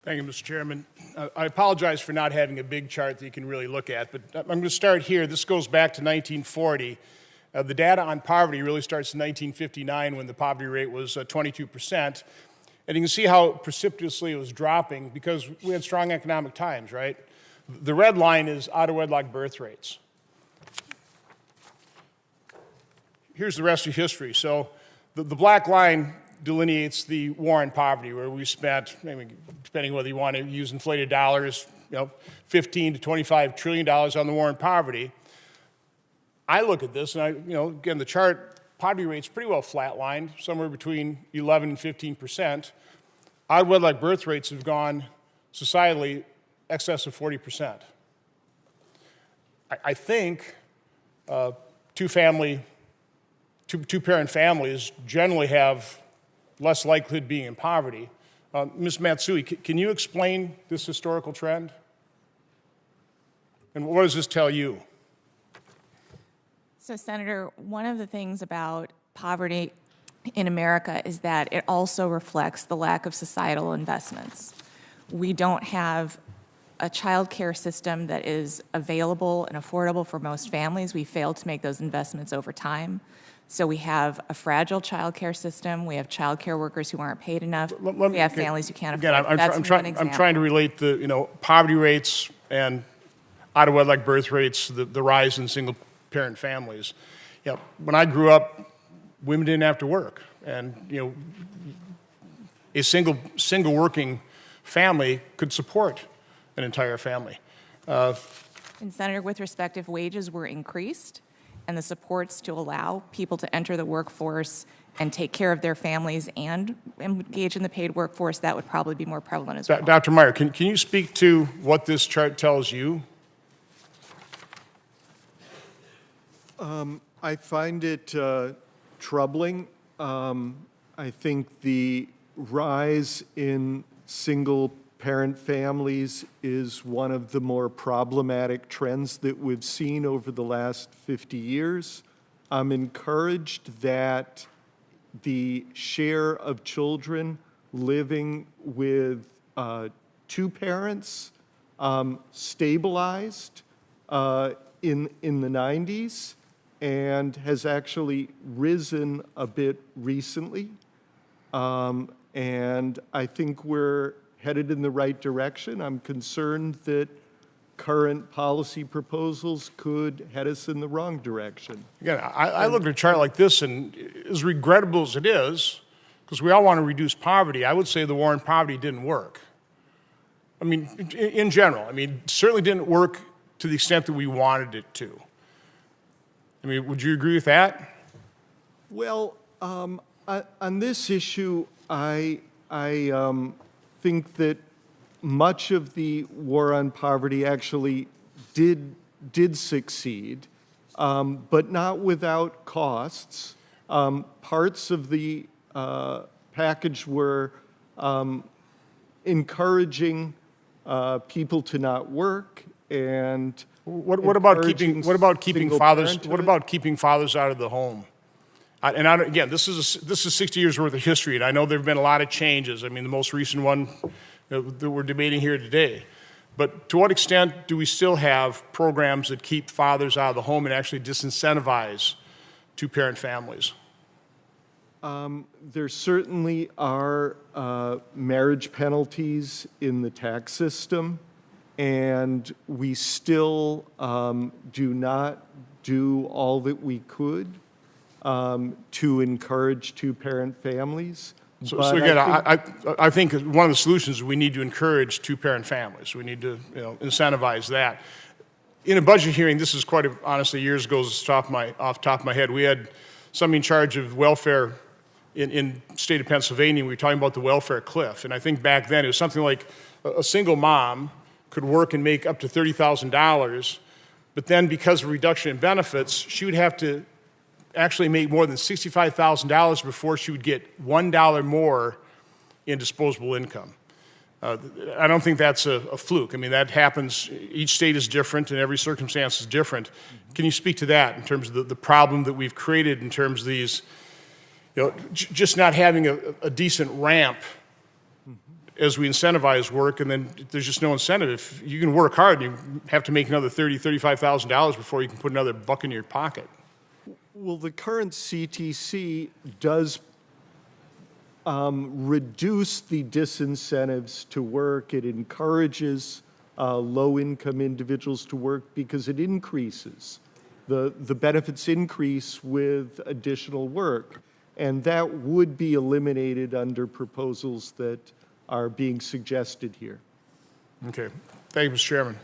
Thank you, Mr. Chairman. I apologize for not having a big chart that you can really look at, but I'm going to start here. This goes back to 1940. The data on poverty really starts in 1959 when the poverty rate was 22%. And you can see how precipitously it was dropping because we had strong economic times, right? The red line is out-of-wedlock birth rates. Here's the rest of history. So the black line delineates the war on poverty, where we spent, maybe, depending whether you want to use inflated dollars, 15 to 25 trillion dollars on the war on poverty. I look at this, and again, the chart, poverty rate's pretty well flatlined, somewhere between 11 and 15%. Out-of-wedlock birth rates have gone societally excess of 40%. I think two-parent families generally have less likelihood of being in poverty. Ms. Matsui, can you explain this historical trend? And what does this tell you? So, Senator, one of the things about poverty in America is that it also reflects the lack of societal investments. We don't have a child care system that is available and affordable for most families. We failed to make those investments over time. So we have a fragile child care system. We have child care workers who aren't paid enough. We have families who can't afford. Again, I'm trying to relate the poverty rates and out-of-wedlock birth rates, the rise in single-parent families. When I grew up, women didn't have to work, and a single working family could support an entire family. And Senator, with respect, if wages were increased and the supports to allow people to enter the workforce and take care of their families and engage in the paid workforce, that would probably be more prevalent as well. Dr. Meyer, can you speak to what this chart tells you? I find it troubling. I think the rise in single-parent families is one of the more problematic trends that we've seen over the last 50 years. I'm encouraged that the share of children living with two parents stabilized in the 90s and has actually risen a bit recently. And I think we're headed in the right direction. I'm concerned that current policy proposals could head us in the wrong direction. Again, I look at a chart like this, and as regrettable as it is, because we all want to reduce poverty, I would say the war on poverty didn't work. I mean, in general, certainly didn't work to the extent that we wanted it to. Would you agree with that? Well, on this issue, I think that much of the war on poverty actually did succeed, but not without costs. Parts of the package were encouraging people to not work and what about keeping fathers out of the home? Again, this is 60 years worth of history, and I know there have been a lot of changes. The most recent one that we're debating here today. But to what extent do we still have programs that keep fathers out of the home and actually disincentivize two-parent families? There certainly are marriage penalties in the tax system, and we still do not do all that we could to encourage two-parent families. So again, I think one of the solutions is we need to encourage two-parent families. We need to incentivize that. In a budget hearing, this is quite honestly years ago, off the top of my head, we had somebody in charge of welfare in the state of Pennsylvania. We were talking about the welfare cliff, and I think back then it was something like a single mom could work and make up to $30,000, but then because of reduction in benefits, she would have to actually make more than $65,000 before she would get $1 more in disposable income. I don't think that's a fluke. That happens. Each state is different and every circumstance is different. Can you speak to that in terms of the problem that we've created in terms of these, just not having a decent ramp as we incentivize work, and then there's just no incentive. If you can work hard, you have to make another $35,000 before you can put another buck in your pocket. Well, the current CTC does reduce the disincentives to work. It encourages low-income individuals to work because it increases. The benefits increase with additional work. And that would be eliminated under proposals that are being suggested here. Okay. Thank you, Mr. Chairman.